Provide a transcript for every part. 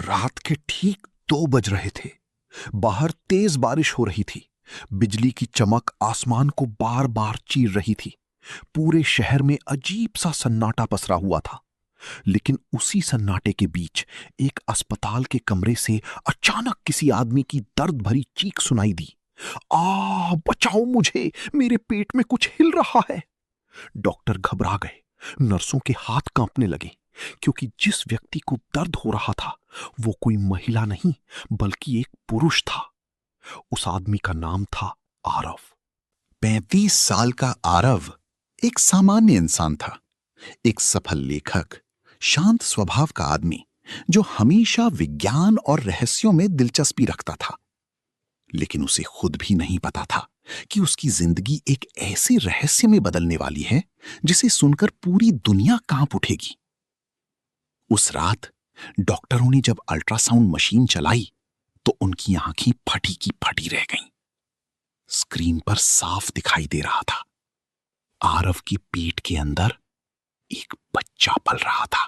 रात के ठीक 2 बज रहे थे। बाहर तेज बारिश हो रही थी। बिजली की चमक आसमान को बार बार चीर रही थी। पूरे शहर में अजीब सा सन्नाटा पसरा हुआ था। लेकिन उसी सन्नाटे के बीच एक अस्पताल के कमरे से अचानक किसी आदमी की दर्द भरी चीख सुनाई दी। बचाओ मुझे, मेरे पेट में कुछ हिल रहा है। डॉक्टर घबरा गए। नर्सों के हाथ कांपने लगे, क्योंकि जिस व्यक्ति को दर्द हो रहा था वो कोई महिला नहीं बल्कि एक पुरुष था। उस आदमी का नाम था आरव। 35 साल का आरव एक सामान्य इंसान था, एक सफल लेखक, शांत स्वभाव का आदमी जो हमेशा विज्ञान और रहस्यों में दिलचस्पी रखता था। लेकिन उसे खुद भी नहीं पता था कि उसकी जिंदगी एक ऐसे रहस्य में बदलने वाली है जिसे सुनकर पूरी दुनिया कांप उठेगी। उस रात डॉक्टरों ने जब अल्ट्रासाउंड मशीन चलाई तो उनकी आंखें फटी की फटी रह गईं। स्क्रीन पर साफ दिखाई दे रहा था, आरव के पेट के अंदर एक बच्चा पल रहा था।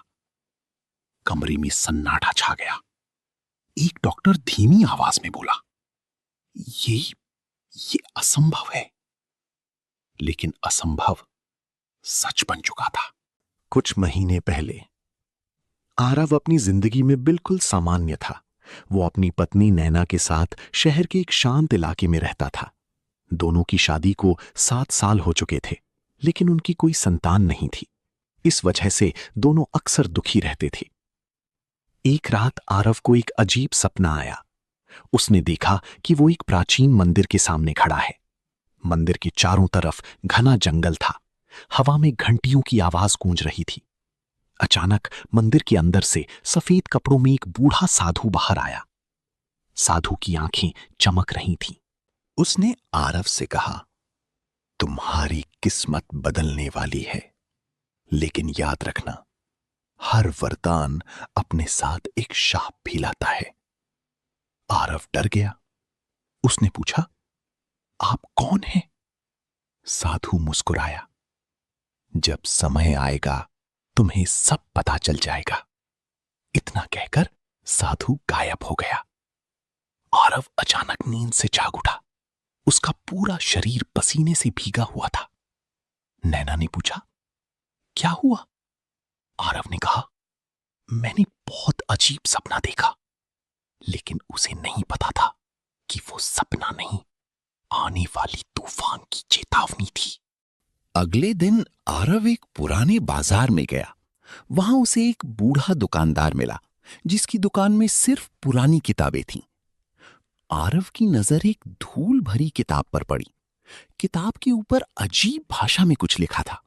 कमरे में सन्नाटा छा गया। एक डॉक्टर धीमी आवाज में बोला, ये असंभव है। लेकिन असंभव सच बन चुका था। कुछ महीने पहले आरव अपनी जिंदगी में बिल्कुल सामान्य था। वो अपनी पत्नी नैना के साथ शहर के एक शांत इलाके में रहता था। दोनों की शादी को 7 साल हो चुके थे, लेकिन उनकी कोई संतान नहीं थी। इस वजह से दोनों अक्सर दुखी रहते थे। एक रात आरव को एक अजीब सपना आया। उसने देखा कि वो एक प्राचीन मंदिर के सामने खड़ा है। मंदिर के चारों तरफ घना जंगल था। हवा में घंटियों की आवाज गूंज रही थी। अचानक मंदिर के अंदर से सफेद कपड़ों में एक बूढ़ा साधु बाहर आया। साधु की आंखें चमक रही थीं। उसने आरव से कहा, तुम्हारी किस्मत बदलने वाली है, लेकिन याद रखना, हर वरदान अपने साथ एक शाप भी लाता है। आरव डर गया। उसने पूछा, आप कौन हैं? साधु मुस्कुराया, जब समय आएगा तुम्हें सब पता चल जाएगा। इतना कहकर साधु गायब हो गया। आरव अचानक नींद से जाग उठा। उसका पूरा शरीर पसीने से भीगा हुआ था। नैना ने पूछा, क्या हुआ? आरव ने कहा, मैंने बहुत अजीब सपना देखा, लेकिन उसे नहीं पता था कि वो सपना नहीं, आने वाली तूफान की चेतावनी थी। अगले दिन आरव एक पुराने बाजार में गया। वहां उसे एक बूढ़ा दुकानदार मिला, जिसकी दुकान में सिर्फ पुरानी किताबें थीं। आरव की नजर एक धूल भरी किताब पर पड़ी। किताब के ऊपर अजीब भाषा में कुछ लिखा था।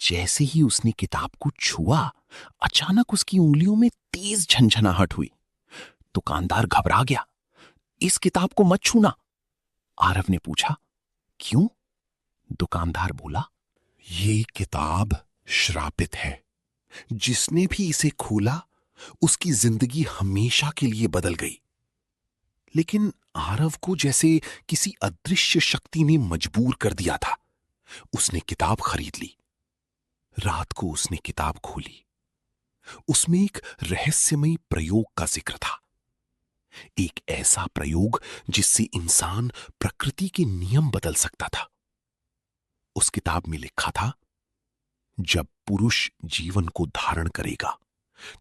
जैसे ही उसने किताब को छुआ, अचानक उसकी उंगलियों में तेज झंझनाहट हुई। दुकानदार घबरा गया। इस किताब को मत छूना। आरव ने पूछा, क्यों? दुकानदार बोला, ये किताब श्रापित है। जिसने भी इसे खोला उसकी जिंदगी हमेशा के लिए बदल गई। लेकिन आरव को जैसे किसी अदृश्य शक्ति ने मजबूर कर दिया था। उसने किताब खरीद ली। रात को उसने किताब खोली। उसमें एक रहस्यमयी प्रयोग का जिक्र था। एक ऐसा प्रयोग जिससे इंसान प्रकृति के नियम बदल सकता था। उस किताब में लिखा था, जब पुरुष जीवन को धारण करेगा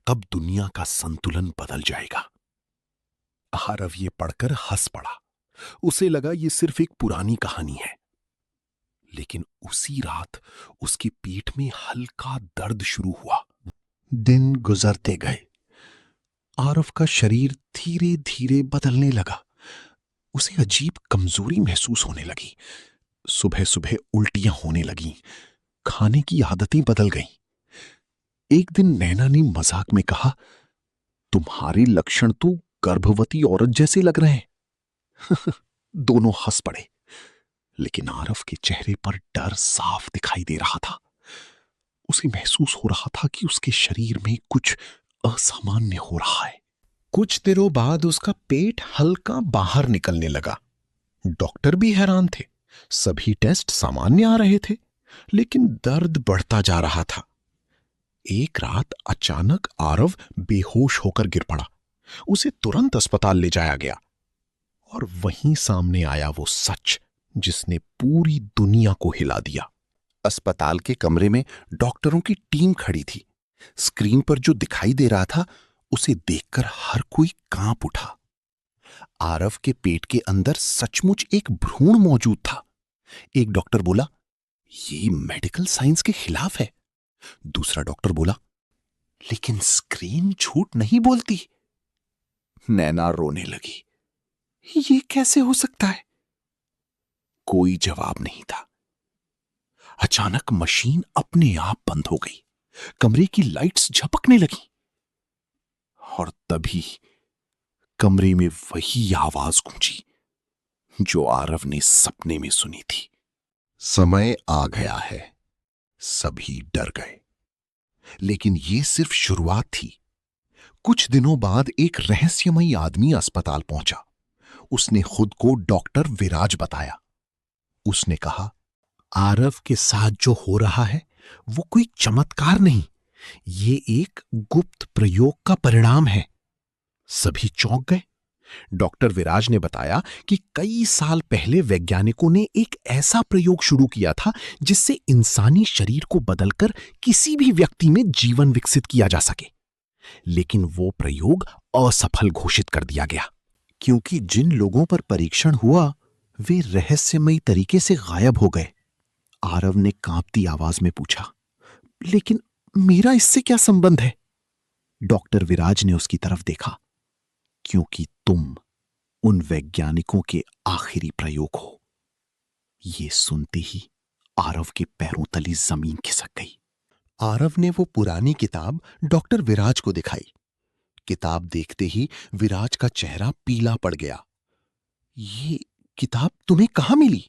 तब दुनिया का संतुलन बदल जाएगा। आरव ये पढ़कर हंस पड़ा। उसे लगा ये सिर्फ एक पुरानी कहानी है। लेकिन उसी रात उसके पेट में हल्का दर्द शुरू हुआ। दिन गुजरते गए। आरव का शरीर धीरे धीरे बदलने लगा। उसे अजीब कमजोरी महसूस होने लगी। सुबह सुबह उल्टियां होने लगीं। खाने की आदतें बदल गईं। एक दिन नैना ने मजाक में कहा, तुम्हारे लक्षण तो गर्भवती औरत जैसे लग रहे हैं। दोनों हंस पड़े। लेकिन आरव के चेहरे पर डर साफ दिखाई दे रहा था। उसे महसूस हो रहा था कि उसके शरीर में कुछ असामान्य हो रहा है। कुछ दिनों बाद उसका पेट हल्का बाहर निकलने लगा। डॉक्टर भी हैरान थे। सभी टेस्ट सामान्य आ रहे थे, लेकिन दर्द बढ़ता जा रहा था। एक रात अचानक आरव बेहोश होकर गिर पड़ा। उसे तुरंत अस्पताल ले जाया गया और वहीं सामने आया वो सच जिसने पूरी दुनिया को हिला दिया। अस्पताल के कमरे में डॉक्टरों की टीम खड़ी थी। स्क्रीन पर जो दिखाई दे रहा था उसे देखकर हर कोई कांप उठा। आरव के पेट के अंदर सचमुच एक भ्रूण मौजूद था। एक डॉक्टर बोला, ये मेडिकल साइंस के खिलाफ है। दूसरा डॉक्टर बोला, लेकिन स्क्रीन झूठ नहीं बोलती। नैना रोने लगी, ये कैसे हो सकता है? कोई जवाब नहीं था। अचानक मशीन अपने आप बंद हो गई। कमरे की लाइट्स झपकने लगी और तभी कमरे में वही आवाज गूंजी जो आरव ने सपने में सुनी थी। समय आ गया है। सभी डर गए, लेकिन ये सिर्फ शुरुआत थी। कुछ दिनों बाद एक रहस्यमयी आदमी अस्पताल पहुंचा। उसने खुद को डॉक्टर विराज बताया। उसने कहा, आरव के साथ जो हो रहा है वो कोई चमत्कार नहीं, ये एक गुप्त प्रयोग का परिणाम है। सभी चौंक गए। डॉक्टर विराज ने बताया कि कई साल पहले वैज्ञानिकों ने एक ऐसा प्रयोग शुरू किया था जिससे इंसानी शरीर को बदलकर किसी भी व्यक्ति में जीवन विकसित किया जा सके। लेकिन वो प्रयोग असफल घोषित कर दिया गया, क्योंकि जिन लोगों पर परीक्षण हुआ वे रहस्यमयी तरीके से गायब हो गए। आरव ने कांपती आवाज में पूछा, लेकिन मेरा इससे क्या संबंध है? डॉक्टर विराज ने उसकी तरफ देखा, क्योंकि तुम उन वैज्ञानिकों के आखिरी प्रयोग हो। ये सुनते ही आरव के पैरों तले जमीन खिसक गई। आरव ने वो पुरानी किताब डॉक्टर विराज को दिखाई। किताब देखते ही विराज का चेहरा पीला पड़ गया। ये किताब तुम्हें कहां मिली?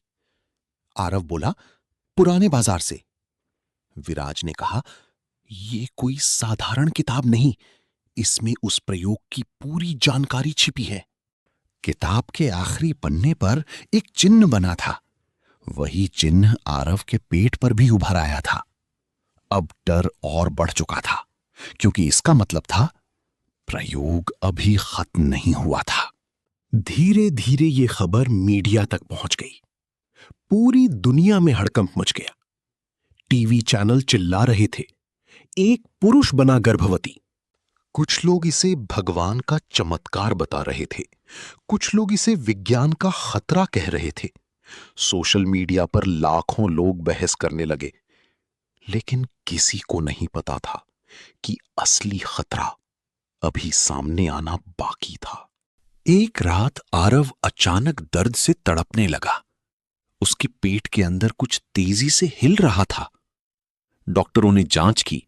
आरव बोला, पुराने बाजार से। विराज ने कहा, यह कोई साधारण किताब नहीं, इसमें उस प्रयोग की पूरी जानकारी छिपी है। किताब के आखिरी पन्ने पर एक चिन्ह बना था। वही चिन्ह आरव के पेट पर भी उभर आया था। अब डर और बढ़ चुका था, क्योंकि इसका मतलब था प्रयोग अभी खत्म नहीं हुआ था। धीरे धीरे ये खबर मीडिया तक पहुंच गई। पूरी दुनिया में हड़कंप मच गया। टीवी चैनल चिल्ला रहे थे, एक पुरुष बना गर्भवती। कुछ लोग इसे भगवान का चमत्कार बता रहे थे, कुछ लोग इसे विज्ञान का खतरा कह रहे थे। सोशल मीडिया पर लाखों लोग बहस करने लगे, लेकिन किसी को नहीं पता था कि असली खतरा अभी सामने आना बाकी था। एक रात आरव अचानक दर्द से तड़पने लगा। उसके पेट के अंदर कुछ तेजी से हिल रहा था। डॉक्टरों ने जांच की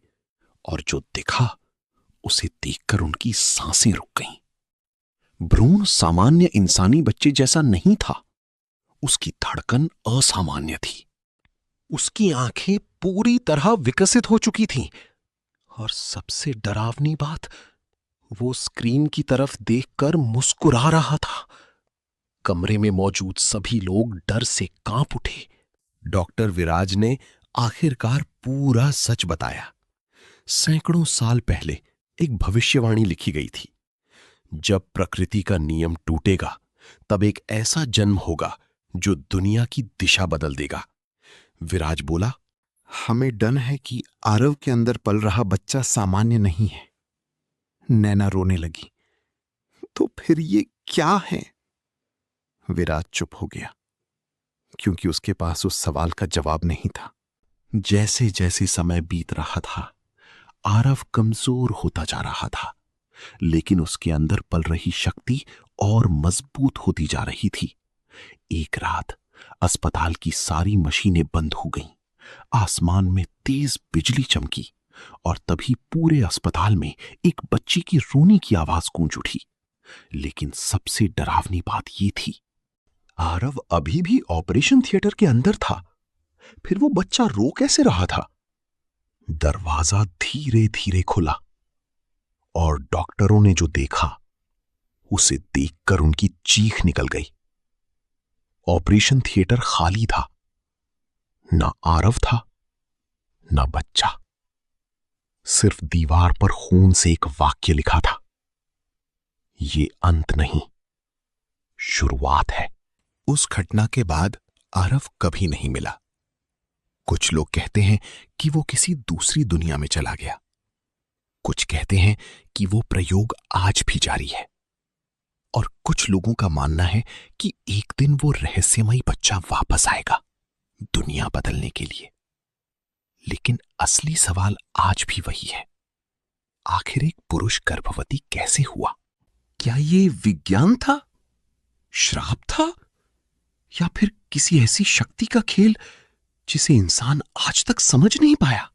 और जो दिखा उसे देखकर उनकी सांसें रुक गईं। भ्रूण सामान्य इंसानी बच्चे जैसा नहीं था। उसकी धड़कन असामान्य थी। उसकी आंखें पूरी तरह विकसित हो चुकी थीं और सबसे डरावनी बात, वो स्क्रीन की तरफ देखकर मुस्कुरा रहा था। कमरे में मौजूद सभी लोग डर से कांप उठे। डॉक्टर विराज ने आखिरकार पूरा सच बताया। सैकड़ों साल पहले एक भविष्यवाणी लिखी गई थी, जब प्रकृति का नियम टूटेगा तब एक ऐसा जन्म होगा जो दुनिया की दिशा बदल देगा। विराज बोला, हमें डर है कि आरव के अंदर पल रहा बच्चा सामान्य नहीं है। नैना रोने लगी, तो फिर ये क्या है? विराज चुप हो गया, क्योंकि उसके पास उस सवाल का जवाब नहीं था। जैसे जैसे समय बीत रहा था, आरव कमजोर होता जा रहा था, लेकिन उसके अंदर पल रही शक्ति और मजबूत होती जा रही थी। एक रात अस्पताल की सारी मशीनें बंद हो गईं। आसमान में तेज बिजली चमकी और तभी पूरे अस्पताल में एक बच्ची की रोने की आवाज गूंज उठी। लेकिन सबसे डरावनी बात यह थी, आरव अभी भी ऑपरेशन थिएटर के अंदर था। फिर वो बच्चा रो कैसे रहा था? दरवाजा धीरे धीरे खुला और डॉक्टरों ने जो देखा उसे देखकर उनकी चीख निकल गई। ऑपरेशन थिएटर खाली था। ना आरव था, ना बच्चा। सिर्फ दीवार पर खून से एक वाक्य लिखा था, ये अंत नहीं, शुरुआत है। उस घटना के बाद आरव कभी नहीं मिला। कुछ लोग कहते हैं कि वो किसी दूसरी दुनिया में चला गया। कुछ कहते हैं कि वो प्रयोग आज भी जारी है। और कुछ लोगों का मानना है कि एक दिन वो रहस्यमयी बच्चा वापस आएगा दुनिया बदलने के लिए। लेकिन असली सवाल आज भी वही है, आखिर एक पुरुष गर्भवती कैसे हुआ? क्या ये विज्ञान था, श्राप था, या फिर किसी ऐसी शक्ति का खेल जिसे इंसान आज तक समझ नहीं पाया?